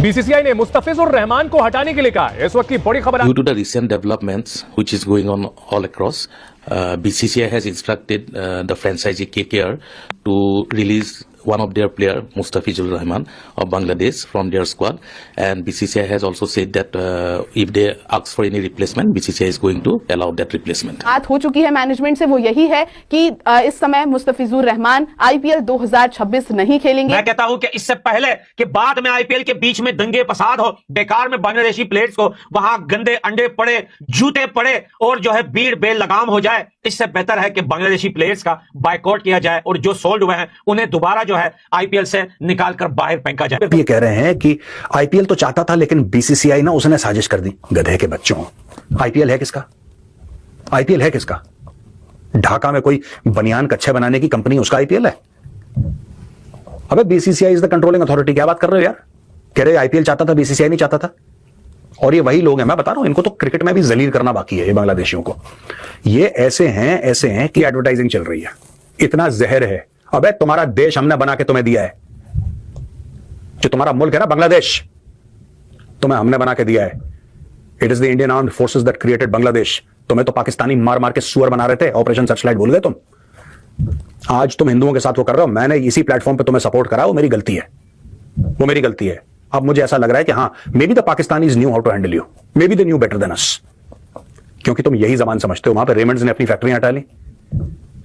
BCCI ने मुस्तफिजुर रहमान को हटाने के लिए कहा है। इस वक्त की बड़ी खबर। Due to the recent developments which is going on all across, BCCI has instructed the franchisee KKR to release one of their player, Mustafizur Rahman of Bangladesh, from their squad. And BCCI has also said that if they ask for any replacement, BCCI is going to allow that replacement. बात हो चुकी है management से, वो यही है कि इस समय मुस्तफिजुर रहमान आईपीएल 2026 नहीं खेलेंगे। मैं कहता हूं कि इससे पहले कि बाद में आईपीएल के बीच में दंगे फसाद हो, बेकार में बांग्लादेशी प्लेयर्स को वहां गंदे अंडे पड़े, जूते पड़े और जो है भीड़ बेलगाम हो जाए, इससे बेहतर है कि बांग्लादेशी प्लेयर्स का बायकॉट किया जाए और जो सोल्ड हुए हैं उन्हें दोबारा जो है आईपीएल से निकालकर बाहर फेंका जाए। ये कह रहे हैं कि आईपीएल तो चाहता था लेकिन बीसीसीआई ना उसने साजिश कर दी। गधे के बच्चों, आईपीएल है किसका? आईपीएल है किसका? ढाका में कोई बनियान कच्छे बनाने की कंपनी, उसका आईपीएल है? अबे BCCI is the controlling authority. क्या बात कर रहे हो यार? कह रहे आईपीएल चाहता था, बीसीसीआई नहीं चाहता था। और ये वही लोग हैं, मैं बता रहा हूं, इनको तो क्रिकेट में भी जलील करना बाकी है। ये बांग्लादेशियों को ये ऐसे हैं कि एडवर्टाइजिंग चल रही है, इतना जहर है। अबे तुम्हारा देश हमने बना के तुम्हें दिया है, जो तुम्हारा मुल्क है ना बांग्लादेश, तुम्हें हमने बना के दिया है। It is the Indian armed forces that created Bangladesh. तुम्हें तो पाकिस्तानी मार मार के सुअर बना रहे थे, ऑपरेशन सर्चलाइट भूल गए तुम। आज तुम हिंदुओं के साथ वो कर रहे हो। मैंने इसी प्लेटफॉर्म पे तुम्हें सपोर्ट करा, वो मेरी गलती है, वो मेरी गलती है। अब मुझे ऐसा लग रहा है कि हाँ, may be the Pakistanis knew how to handle you, may be they knew better than us, क्योंकि तुम यही जबान समझते हो। वहां पे रेमंड्स ने अपनी फैक्ट्रियां हटा ली,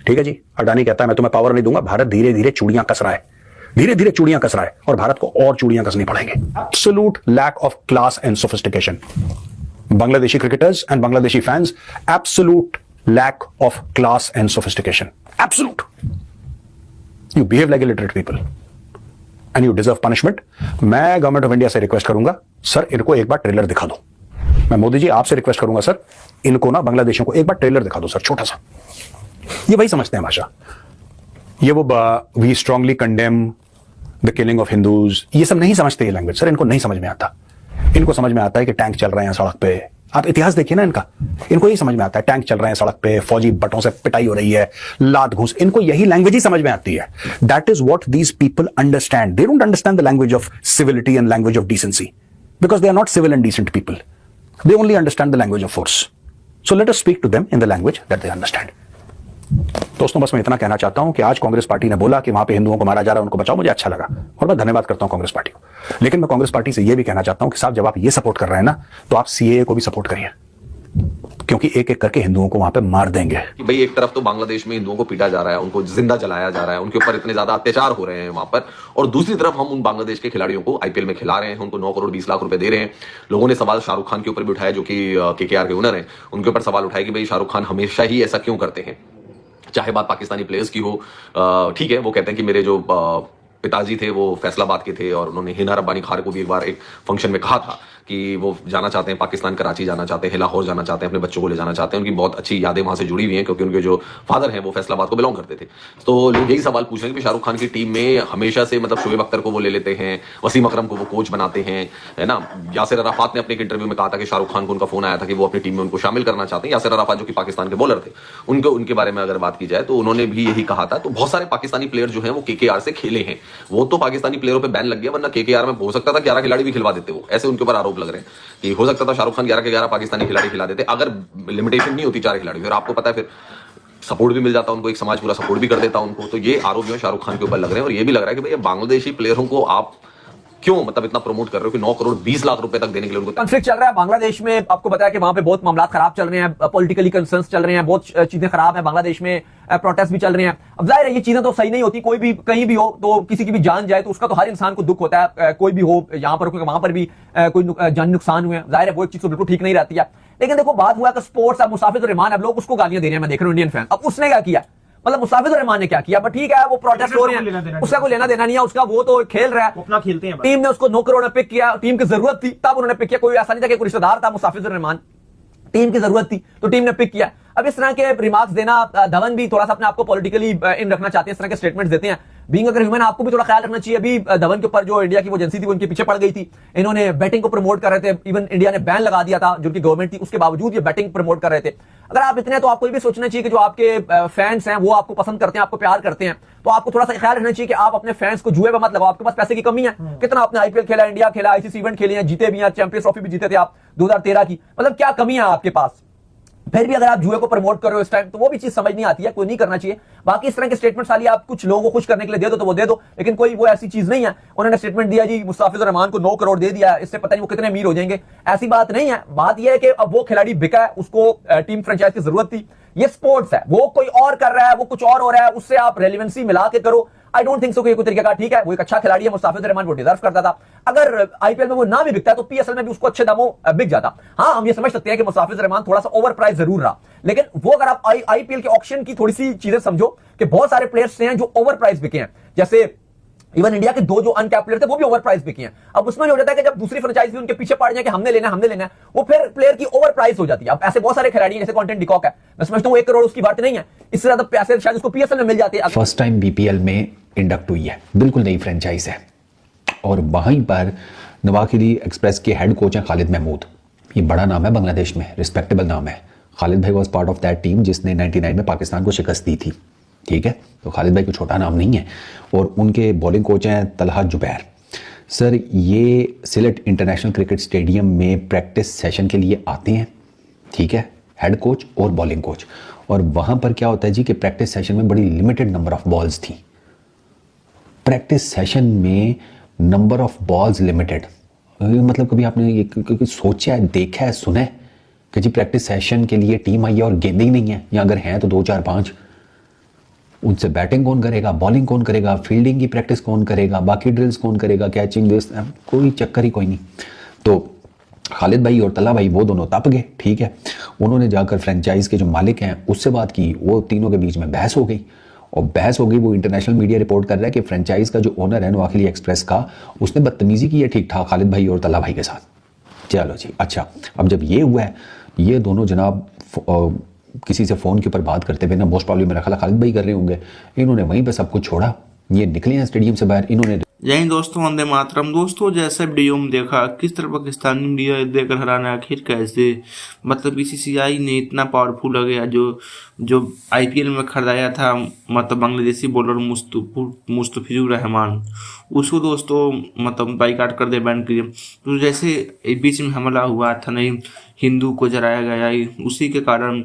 ठीक है जी। अडानी कहता है मैं तुम्हें पावर नहीं दूंगा। भारत धीरे धीरे चूड़ियां कस रहा है, धीरे धीरे चूड़ियां कस रहा है, और भारत को और चूड़ियां कसनी पड़ेंगे। Absolute lack of class and sophistication. Bangladeshi cricketers and Bangladeshi fans, absolute lack of class and sophistication, absolute. You behave like illiterate people and you deserve punishment. मैं गवर्नमेंट ऑफ इंडिया से रिक्वेस्ट करूंगा, सर इनको एक बार ट्रेलर दिखा दो। मैं मोदी जी आपसे request करूंगा, सर इनको ना, बांग्लादेशियों को एक बार ट्रेलर दिखा दो सर, छोटा सा। ये वही समझते हैं भाषा, ये वो we strongly condemn the killing of Hindus, ये सब नहीं समझते ये लैंग्वेज। सर इनको नहीं समझ में आता। इनको समझ में आता है कि टैंक चल रहे हैं सड़क पे। आप इतिहास देखिए ना इनका, इनको यही समझ में आता है टैंक चल रहे हैं सड़क पे, फौजी बटों से पिटाई हो रही है, लात घूस, इनको यही लैंग्वेज ही समझ में आती है। That is what these people understand. They don't understand the language of civility and language of decency, because they are not civil and decent people. They only understand the language of force. So let us speak to them in the language that they understand. दोस्तों बस मैं इतना कहना चाहता हूं कि आज Congress party ने बोला कि वहां पे हिंदुओं को मारा जा रहा है, उनको बचाओ, मुझे अच्छा लगा और मैं धन्यवाद करता हूं कांग्रेस पार्टी को। लेकिन मैं कांग्रेस पार्टी से यह भी कहना चाहता हूं कि साहब जब आप ये सपोर्ट कर रहे हैं ना, तो आप सीएए को भी सपोर्ट करिए, क्योंकि एक एक करके हिंदुओं को वहां पे मार देंगे। कि भाई एक तरफ तो बांग्लादेश में हिंदुओं को पीटा जा रहा है, उनको जिंदा जलाया जा रहा है, उनके ऊपर इतने ज्यादा अत्याचार हो रहे हैं वहां पर, और दूसरी तरफ हम उन बांग्लादेश के खिलाड़ियों को आईपीएल में खिला रहे हैं, उनको 9 करोड़ 20 लाख रुपए दे रहे हैं। लोगों ने सवाल शाहरुख खान के ऊपर भी उठाया, जो कि केकेआर के ओनर हैं, उनके ऊपर सवाल उठाया कि भाई शाहरुख खान हमेशा ही ऐसा क्यों करते हैं, चाहे बात पाकिस्तानी प्लेयर्स की हो। ठीक है, वो कहते हैं कि मेरे जो पिताजी थे वो फैसलाबाद के थे, और उन्होंने हिना रब्बानी खान को भी एक बार एक फंक्शन में कहा था कि वो जाना चाहते हैं पाकिस्तान, कराची जाना चाहते हैं, लाहौर जाना चाहते हैं, अपने बच्चों को ले जाना चाहते हैं। उनकी बहुत अच्छी यादें वहां से जुड़ी हुई हैं, क्योंकि उनके जो फादर हैं वो फैसलाबाद को बिलोंग करते थे। तो लोग यही सवाल पूछ रहे हैं कि शाहरुख खान की टीम में हमेशा से, मतलब शोएब अख्तर को वो ले लेते हैं, वसीम अकरम को वो कोच बनाते हैं, है ना। यासिर अराफात ने अपने एक इंटरव्यू में कहा था कि शाहरुख खान को उनका फोन आया था कि वो अपनी टीम में उनको शामिल करना चाहते हैं। यासिर अराफात जो कि पाकिस्तान के बॉलर थे, उनके बारे में अगर बात की जाए तो उन्होंने भी यही कहा था। तो बहुत सारे पाकिस्तानी प्लेयर जो है वो केकेआर से खेले हैं। वो तो पाकिस्तानी प्लेयरों पर बैन लग गया, वरना केकेआर में हो सकता था 11 खिलाड़ी भी खिलवा देते, वो ऐसे उनके ऊपर आरोप लग रहे हैं कि हो सकता था शाहरुख खान 11 के 11 पाकिस्तानी खिलाड़ी खिला देते, अगर लिमिटेशन नहीं होती 4 खिलाड़ी। फिर आपको पता है फिर सपोर्ट भी मिल जाता उनको, एक समाज पूरा सपोर्ट भी कर देता उनको। तो ये आरोप जो है शाहरुख खान के ऊपर लग रहे हैं, और ये भी लग रहा है कि भाई बांग्लादेशी प्लेयरों को आप क्यों मतलब इतना प्रमोट कर रहे हो कि 9 करोड़ 20 लाख रुपए तक देने के लिए उनको। कॉन्फ्लिक्ट चल रहा है बांग्लादेश में, आपको बताया कि वहां पे बहुत मामला खराब चल रहे हैं, पॉलिटिकली कंसर्न्स चल रहे हैं, बहुत चीजें खराब है बांग्लादेश में, प्रोटेस्ट भी चल रहे हैं। अब जाहिर है ये चीजें तो सही नहीं होती, कोई भी कहीं भी हो तो किसी की भी जान जाए तो उसका तो हर इंसान को दुख होता है, कोई भी हो यहाँ पर वहां पर भी कोई जान नुकसान हुए, जाहिर है वो एक चीज तो बिल्कुल ठीक नहीं रहती है। लेकिन देखो बात हुआ कि स्पोर्ट्स, अब मुस्तफिजुर रहमान, अब लोग उसको गालियां दे रहे हैं, मैं देख रहा हूं इंडियन फैन। अब उसने क्या किया, मतलब मुस्तफिजुर रहमान ने क्या किया? बट ठीक है, वो प्रोटेस्ट हो रहे हैं, उसका कोई लेना देना नहीं है, उसका वो तो खेल रहा है, अपना खेलते हैं। टीम ने उसको 9 करोड़ में पिक किया, टीम की जरूरत थी तब उन्होंने पिक किया, कोई ऐसा नहीं था कि कोई रिश्तेदार था मुस्तफिजुर रहमान, टीम की जरूरत थी तो टीम ने पिक किया। अब इस तरह के रिमार्क्स देना, धवन भी थोड़ा सा अपने आपको पॉलिटिकली इन रखना चाहते हैं, इस तरह के स्टेटमेंट्स देते हैं। बीइंग अगर ह्यूमन, आपको भी थोड़ा ख्याल रखना चाहिए। अभी धवन के ऊपर जो इंडिया की वो एजेंसी थी वो इनके पीछे पड़ गई थी, इन्होंने बैटिंग को प्रमोट कर रहे थे, इवन इंडिया ने बैन लगा दिया था जो कि गवर्नमेंट थी, उसके बावजूद ये बैटिंग प्रमोट कर रहे थे। अगर आप इतने हैं तो आपको ये भी सोचना चाहिए कि जो आपके फैंस हैं वो आपको पसंद करते हैं, आपको प्यार करते हैं, तो आपको थोड़ा सा ख्याल रखना चाहिए कि आप अपने फैंस को जुए पे मत लगाओ। आपके पास पैसे की कमी है, कितना आपने आईपीएल खेला, इंडिया खेला, आईसीसी इवेंट खेले हैं, जीते भी हैं, चैंपियंस ट्रॉफी भी जीते थे आप 2013 की, मतलब क्या कमी है आपके पास? फिर भी अगर आप जुए को प्रमोट कर रहे हो इस टाइम, तो वो भी चीज समझ नहीं आती है, कोई नहीं करना चाहिए। बाकी इस तरह के स्टेटमेंट खाली आप कुछ लोगों को खुश करने के लिए दे दो तो वो दे दो, लेकिन कोई वो ऐसी चीज नहीं है। उन्होंने स्टेटमेंट दिया जी मुस्ताफिजुर रहमान को 9 करोड़ दे दिया, इससे पता नहीं वो कितने अमीर हो जाएंगे, ऐसी बात नहीं है। बात यह है कि अब वो खिलाड़ी बिका है, उसको टीम फ्रेंचाइज की जरूरत थी, ये स्पोर्ट्स है, वो कोई और कर रहा है, वो कुछ और हो रहा है, उससे आप रेलिवेंसी मिला के करो। आई डोंट थिंक सो कि कोई तरीका का ठीक है, वो एक अच्छा खिलाड़ी है, मुस्ताफिजुर रहमान वो डिजर्व करता था। अगर आईपीएल में वो ना भी बिकता तो पीएसएल में भी उसको अच्छे दामों बिक जाता। हाँ, हम ये समझ सकते हैं कि मुस्ताफिजुर रहमान थोड़ा सा ओवर प्राइस जरूर रहा, लेकिन वो अगर आप आईपीएल के ऑक्शन की थोड़ी सी चीजें समझो कि बहुत सारे प्लेयर्स हैं जो ओवर प्राइस बिके हैं, जैसे इवन इंडिया के 2 जो अनकैप्ड प्लेयर थे वो भी ओवर प्राइस बिके हैं। अब उसमें जो होता है कि जब दूसरी फ्रेंचाइज भी उनके पीछे पड़ जाए कि हमने लेना है, वो फिर प्लेयर की ओवर प्राइस हो जाती है। अब ऐसे बहुत सारे खिलाड़ी हैं, जैसे कॉन्टेंट डिकॉक है, मैं समझता हूं 1 करोड़ उसकी बात नहीं है, इससे ज्यादा पैसे शायद उसको पीएसएल में मिल जाते हैं। फर्स्ट टाइम बीपीएल में इंडक्ट हुई है, बिल्कुल नई फ्रेंचाइज है, और वहीं पर नवाखिली एक्सप्रेस के हेड कोच हैं खालिद महमूद। ये बड़ा नाम है बांग्लादेश में, रिस्पेक्टेबल नाम है। खालिद भाई was part of that team जिसने 99 में पाकिस्तान को शिकस्त दी थी, ठीक है, तो खालिद भाई कोई छोटा नाम नहीं है। और उनके बॉलिंग कोच हैं तलहा जुबैर। सर ये सिलेट इंटरनेशनल क्रिकेट स्टेडियम में प्रैक्टिस सेशन के लिए आते हैं, ठीक है, हेड कोच और बॉलिंग कोच, और वहाँ पर क्या होता है जी कि प्रैक्टिस सेशन में बड़ी लिमिटेड नंबर ऑफ बॉल्स थी। प्रैक्टिस सेशन में नंबर ऑफ बॉल्स लिमिटेड, मतलब कभी आपने ये सोचा है, देखा है, सुना है कि जी प्रैक्टिस सेशन के लिए टीम आई है और गेंदें ही नहीं है, या अगर हैं तो 2 4 5, उनसे बैटिंग कौन करेगा, बॉलिंग कौन करेगा, फील्डिंग की प्रैक्टिस कौन करेगा, बाकी ड्रिल्स कौन करेगा, कैचिंग दिस, कोई चक्कर ही कोई नहीं। तो खालिद भाई और तला भाई वो दोनों तप गए, ठीक है, उन्होंने जाकर फ्रेंचाइज के जो मालिक हैं उससे बात की, वो तीनों के बीच में बहस हो गई, और बहस हो गई। वो इंटरनेशनल मीडिया रिपोर्ट कर रहा है कि फ्रेंचाइज का जो ओनर है नवाखिली एक्सप्रेस का, उसने बदतमीजी की है ठीक ठाक खालिद भाई और तला भाई के साथ। चलो जी, अच्छा, अब जब ये हुआ है, ये दोनों जनाब किसी से फ़ोन के ऊपर बात करते हुए ना, मोस्ट प्रॉब्ली मेरा ख्याल खालिद भाई कर रहे होंगे, इन्होंने वहीं पे सब कुछ छोड़ा, ये निकले हैं स्टेडियम से बाहर। इन्होंने जय हिंद दोस्तों, वंदे मातरम। दोस्तों जैसे वीडियो में देखा किस तरह पाकिस्तानी मीडिया देकर हराना, आखिर कैसे, मतलब बीसीसीआई ने इतना पावरफुल हो गया, जो आईपीएल में खरीदाया था, मतलब बांग्लादेशी बॉलर मुस्तफिजुर रहमान, उसको दोस्तों मतलब बाइकाट कर दे, बैन किए। तो जैसे बीच में हमला हुआ था, नहीं हिंदू को जलाया गया, उसी के कारण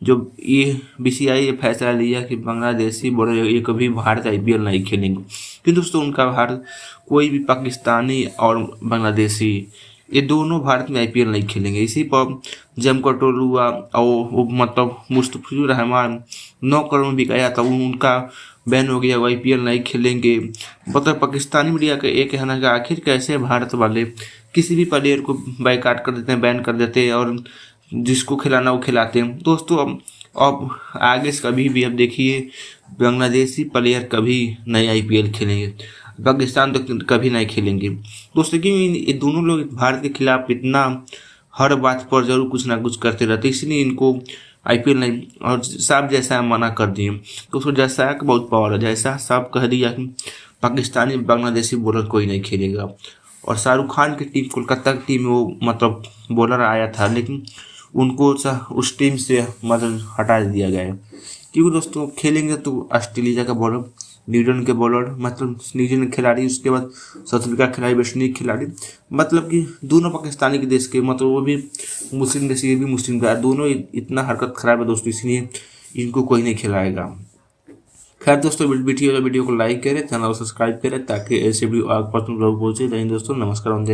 जो ये बीसीसीआई फैसला लिया कि बांग्लादेशी बॉलर ये कभी भारत आईपीएल नहीं खेलेंगे। क्योंकि दोस्तों उनका भारत कोई भी पाकिस्तानी और बांग्लादेशी ये दोनों भारत में आईपीएल नहीं खेलेंगे। इसी पर जम कंट्रोल हुआ और मतलब मुस्तफिजुर रहमान 9 करोड़ में बिकाया था, उनका बैन हो गया, वो आईपीएल नहीं खेलेंगे। मतलब पाकिस्तानी मीडिया का एक कहना कि आखिर कैसे भारत वाले किसी भी प्लेयर को बाइकाट कर देते हैं, बैन कर देते हैं, और जिसको खिलाना वो खिलाते हैं। दोस्तों अब आगे से कभी भी अब देखिए बांग्लादेशी प्लेयर कभी नहीं आईपीएल खेलेंगे, पाकिस्तान तो कभी नहीं खेलेंगे दोस्तों, क्योंकि ये दोनों लोग भारत के खिलाफ इतना हर बात पर जरूर कुछ ना कुछ करते रहते, इसलिए इनको आईपीएल नहीं, और साहब जैसा मना कर दिए। दोस्तों जैसा का बहुत पावर है, जैसा साहब कह दिया कि पाकिस्तानी बांग्लादेशी बॉलर कोई नहीं खेलेगा। और शाहरुख खान की टीम, कोलकाता की टीम में वो मतलब बॉलर आया था, लेकिन उनको उस टीम से मतलब हटा दिया गया है, क्योंकि दोस्तों खेलेंगे तो ऑस्ट्रेलिया का बॉलर, न्यूजीलैंड के बॉलर, मतलब न्यूजीलैंड खिलाड़ी, उसके बाद साउथ अफ्रीका खिलाड़ी, वेस्ट इंडीज खिलाड़ी, मतलब कि दोनों पाकिस्तानी के देश के, मतलब वो भी मुस्लिम देश, ये भी मुस्लिम का, दोनों इतना हरकत खराब है दोस्तों, इसलिए इनको कोई नहीं खिलाएगा। खैर दोस्तों वीडियो को लाइक करें, चैनल को सब्सक्राइब करें ताकि ऐसे वीडियो आप पहुंचे। जय हिंद दोस्तों, नमस्कार, वंदे मातरम।